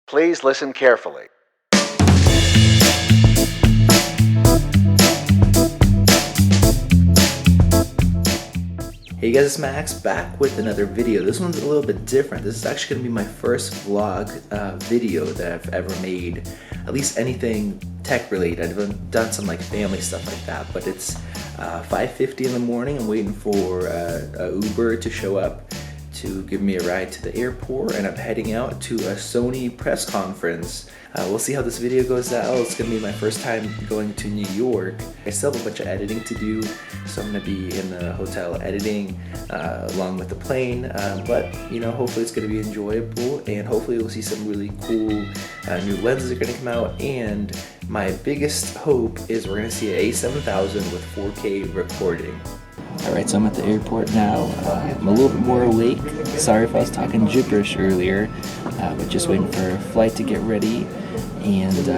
Please listen carefully. Hey guys, it's Max back with another video. This one's a little bit different. This is actually going to be my first vlog video that I've ever made. At least anything tech related. I've done some like family stuff like that, but it's 5:50 in the morning. I'm waiting for a Uber to show up to give me a ride to the airport, and I'm heading out to a Sony press conference. We'll see how this video goes out. It's gonna be my first time going to New York. I still have a bunch of editing to do, so I'm gonna be in the hotel editing along with the plane, but you know, hopefully it's gonna be enjoyable, and hopefully we'll see some really cool new lenses are gonna come out, and my biggest hope is we're gonna see an A7000 with 4K recording. Alright, so I'm at the airport now. I'm a little bit more awake. Sorry if I was talking gibberish earlier, but just waiting for a flight to get ready. And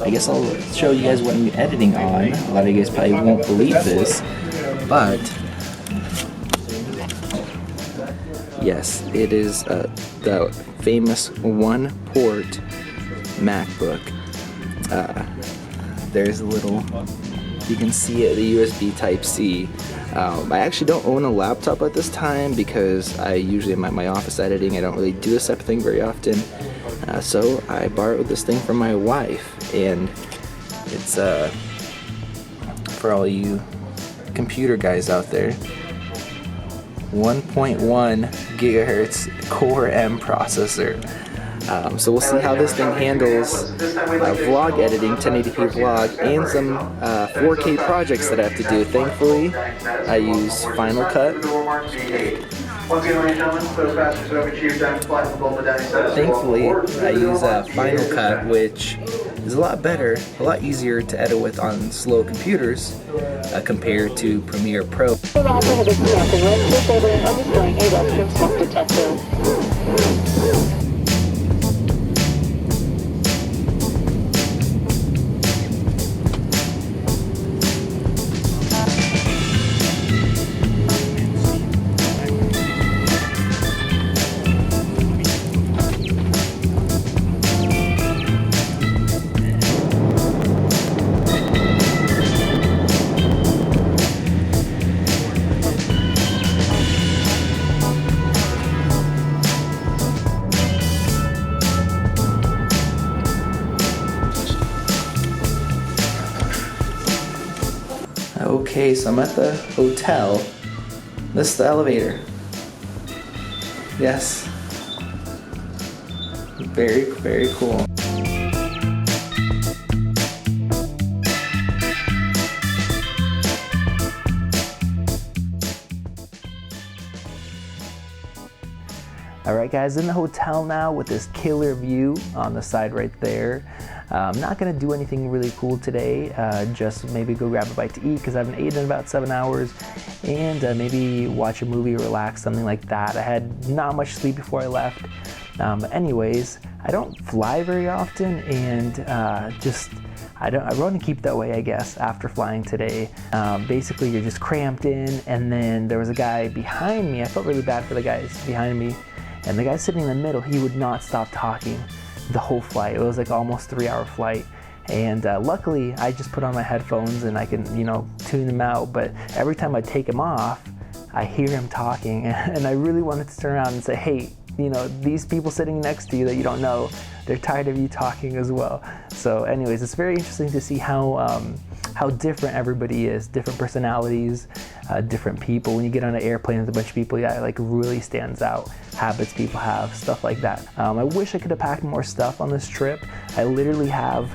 I guess I'll show you guys what I'm editing on. A lot of you guys probably won't believe this, but yes, it is the famous one-port MacBook. There's a little, you can see it, the USB Type-C. I actually don't own a laptop at this time because I usually am at my office editing. I don't really do this type of thing very often. So I borrowed this thing from my wife, and it's for all you computer guys out there, 1.1 gigahertz Core M processor. So we'll see how this thing handles vlog editing, 1080p vlog, and some 4K projects that I have to do. Thankfully, I use Final Cut. Thankfully, I use Final Cut, which is a lot better, a lot easier to edit with on slow computers compared to Premiere Pro. Okay, so I'm at the hotel. This is the elevator. Yes. Very, very cool. Alright guys, in the hotel now with this killer view on the side right there. I'm not going to do anything really cool today, just maybe go grab a bite to eat because I haven't eaten in about 7 hours, and maybe watch a movie, relax, something like that. I had not much sleep before I left. But anyways, I don't fly very often, and I want to keep that way, I guess, after flying today. Basically, you're just cramped in, and then there was a guy behind me. I felt really bad for the guys behind me, and the guy sitting in the middle, he would not stop talking the whole flight. It was like almost 3-hour flight, and luckily I just put on my headphones and I can, you know, tune them out, but every time I take them off I hear him talking, and I really wanted to turn around and say, hey, you know, these people sitting next to you that you don't know, they're tired of you talking as well. So anyways, it's very interesting to see how different everybody is, different personalities, different people. When you get on an airplane with a bunch of people, yeah, it like really stands out. Habits people have, stuff like that. I wish I could have packed more stuff on this trip. I literally have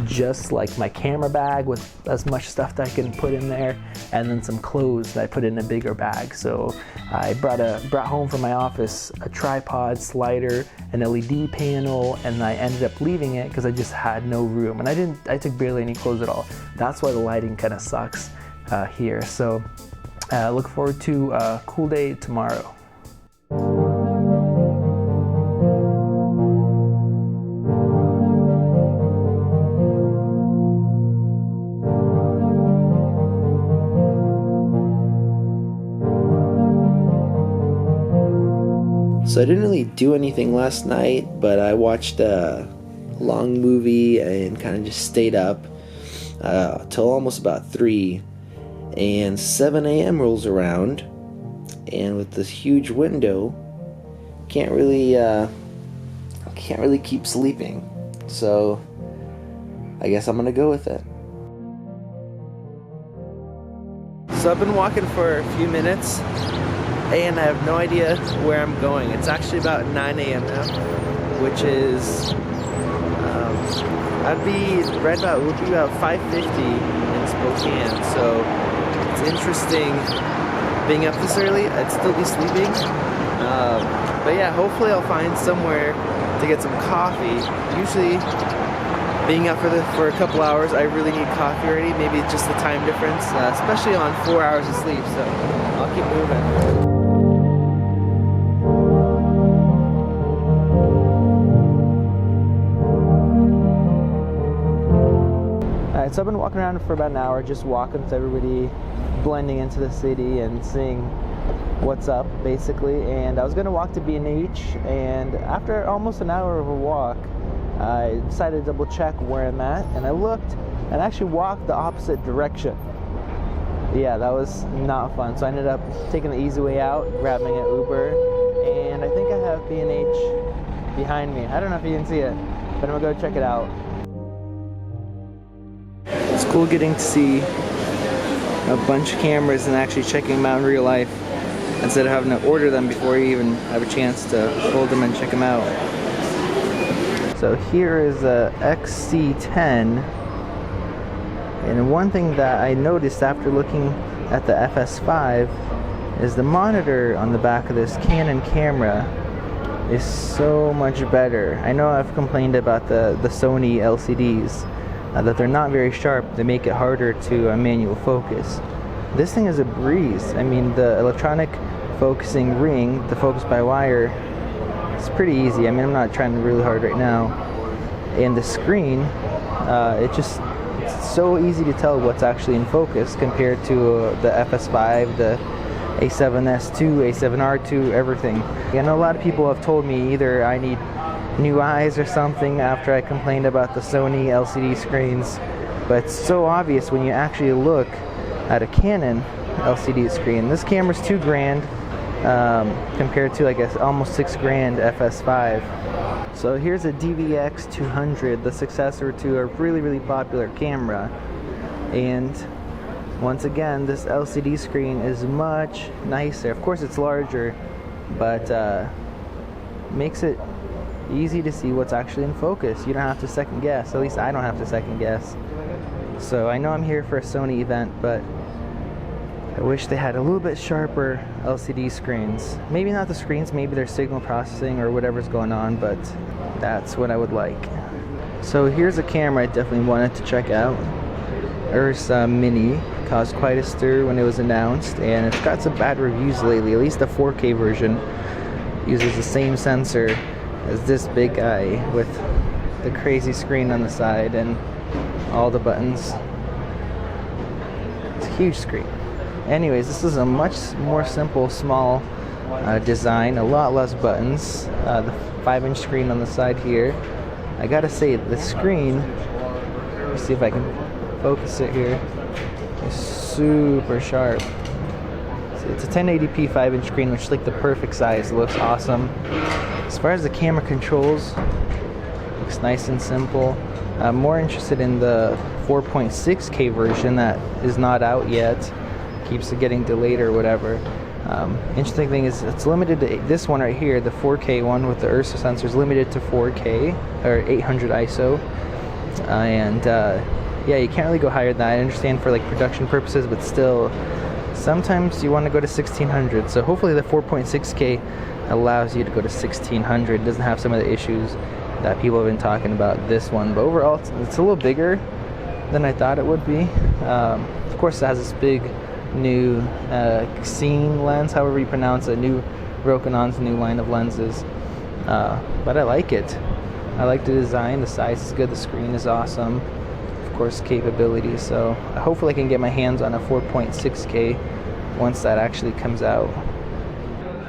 just like my camera bag with as much stuff that I can put in there, and then some clothes that I put in a bigger bag. So I brought home from my office a tripod, slider, an LED panel, and I ended up leaving it because I just had no room, and I took barely any clothes at all. That's why the lighting kind of sucks here. So look forward to a cool day tomorrow. So I didn't really do anything last night, but I watched a long movie and kind of just stayed up till almost about 3, and 7 a.m. rolls around, and with this huge window, can't really keep sleeping. So I guess I'm gonna go with it. So I've been walking for a few minutes, and I have no idea where I'm going. It's actually about 9 a.m. now, which is it would be about 5:50 in Spokane. So it's interesting being up this early. I'd still be sleeping, but yeah, hopefully I'll find somewhere to get some coffee. Usually, being up for a couple hours, I really need coffee already. Maybe it's just the time difference, especially on 4 hours of sleep. So I'll keep moving. So I've been walking around for about an hour, just walking with everybody, blending into the city and seeing what's up, basically. And I was going to walk to B&H, and after almost an hour of a walk, I decided to double check where I'm at, and I looked and actually walked the opposite direction. Yeah, that was not fun. So I ended up taking the easy way out, grabbing an Uber, and I think I have B&H behind me. I don't know if you can see it, but I'm going to go check it out. It's cool getting to see a bunch of cameras and actually checking them out in real life instead of having to order them before you even have a chance to hold them and check them out. So here is a XC10, and one thing that I noticed after looking at the FS5 is the monitor on the back of this Canon camera is so much better. I know I've complained about the Sony LCDs, that they're not very sharp. They make it harder to manual focus. This thing is a breeze. I mean, the electronic focusing ring, the focus by wire, it's pretty easy. I mean, I'm not trying really hard right now. And the screen, it's so easy to tell what's actually in focus compared to the FS5, the A7S2, A7R2, everything. I know a lot of people have told me either I need new eyes or something after I complained about the Sony LCD screens, but it's so obvious when you actually look at a Canon LCD screen. This camera's $2,000 compared to, I guess, almost $6,000 FS5. So here's a DVX200, the successor to a really popular camera, and once again this LCD screen is much nicer. Of course it's larger, but makes it easy to see what's actually in focus. You don't have to second guess. At least I don't have to second guess. So I know I'm here for a Sony event, but I wish they had a little bit sharper LCD screens. Maybe not the screens, maybe their signal processing or whatever's going on, but that's what I would like. So here's a camera I definitely wanted to check out. Ursa Mini caused quite a stir when it was announced, and it's got some bad reviews lately. At least the 4K version uses the same sensor as this big guy with the crazy screen on the side and all the buttons. It's a huge screen. Anyways, this is a much more simple, small design, a lot less buttons. The 5-inch screen on the side here. I gotta say, the screen, let's see if I can focus it here, is super sharp. It's a 1080p 5-inch screen, which is like the perfect size. It looks awesome. As far as the camera controls, looks nice and simple. I'm more interested in the 4.6K version that is not out yet. Keeps it getting delayed or whatever. Interesting thing is it's limited to this one right here, the 4K one with the Ursa sensor is limited to 4K or 800 ISO, yeah, you can't really go higher than that. I understand for like production purposes, but still, sometimes you want to go to 1600. So hopefully the 4.6K allows you to go to 1600. It doesn't have some of the issues that people have been talking about this one, but overall it's a little bigger than I thought it would be. Of course it has this big new scene lens, however you pronounce it, Rokinon's new line of lenses, but I like it. I like the design, the size is good, the screen is awesome, of course capability, so hopefully I can get my hands on a 4.6K once that actually comes out.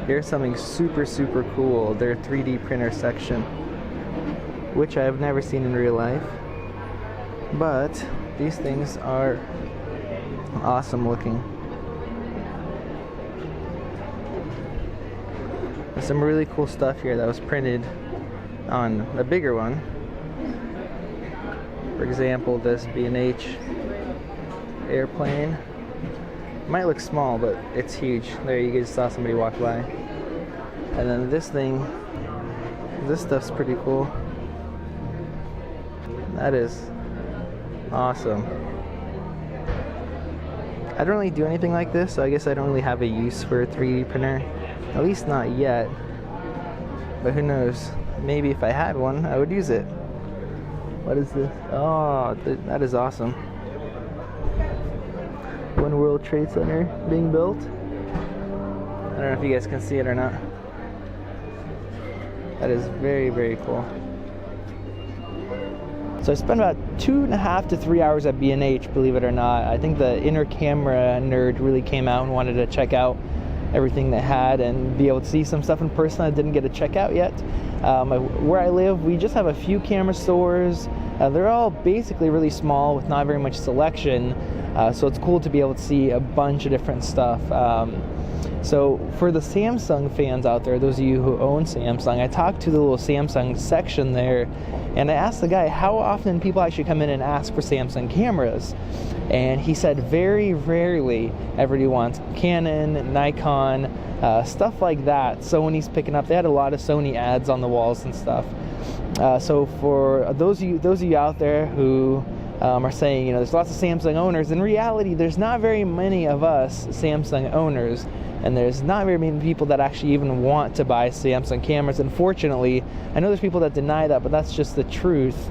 Here's something super cool, their 3D printer section, which I have never seen in real life, but these things are awesome looking. There's some really cool stuff here that was printed on a bigger one. For example, this B&H airplane. Might look small, but it's huge. There, you guys saw somebody walk by. And then this thing, this stuff's pretty cool. That is awesome. I don't really do anything like this, so I guess I don't really have a use for a 3D printer. At least not yet. But who knows? Maybe if I had one, I would use it. What is this? Oh, that is awesome. One World Trade Center being built. I don't know if you guys can see it or not. That is very cool. So I spent about 2.5 to 3 hours at B&H, believe it or not. I think the inner camera nerd really came out and wanted to check out everything they had and be able to see some stuff in person I didn't get to check out yet. Where I live, we just have a few camera stores. They're all basically really small with not very much selection. So it's cool to be able to see a bunch of different stuff. So for the Samsung fans out there, those of you who own Samsung, I talked to the little Samsung section there, and I asked the guy how often people actually come in and ask for Samsung cameras. And he said very rarely. Everybody wants Canon, Nikon, stuff like that. So when he's picking up, they had a lot of Sony ads on the walls and stuff. So for those of you out there who are saying, there's lots of Samsung owners, in reality, there's not very many of us Samsung owners, and there's not very many people that actually even want to buy Samsung cameras. Unfortunately, I know there's people that deny that, but that's just the truth.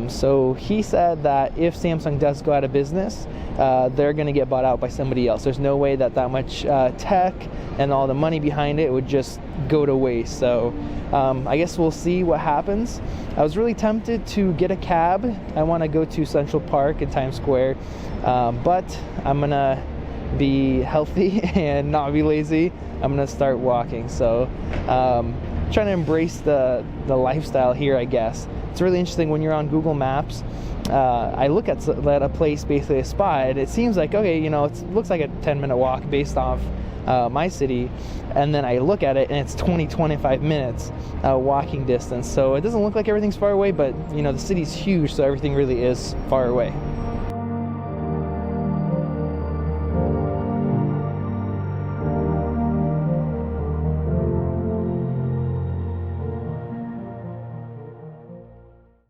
So he said that if Samsung does go out of business, they're going to get bought out by somebody else. There's no way that much tech and all the money behind it would just go to waste. So I guess we'll see what happens. I was really tempted to get a cab. I want to go to Central Park in Times Square, but I'm going to be healthy and not be lazy. I'm going to start walking. So trying to embrace the lifestyle here, I guess. It's really interesting when you're on Google Maps. I look at a place, basically a spot. It seems like, okay, it looks like a 10-minute walk based off my city, and then I look at it and it's 20-25 minutes walking distance. So it doesn't look like everything's far away, but the city's huge, so everything really is far away.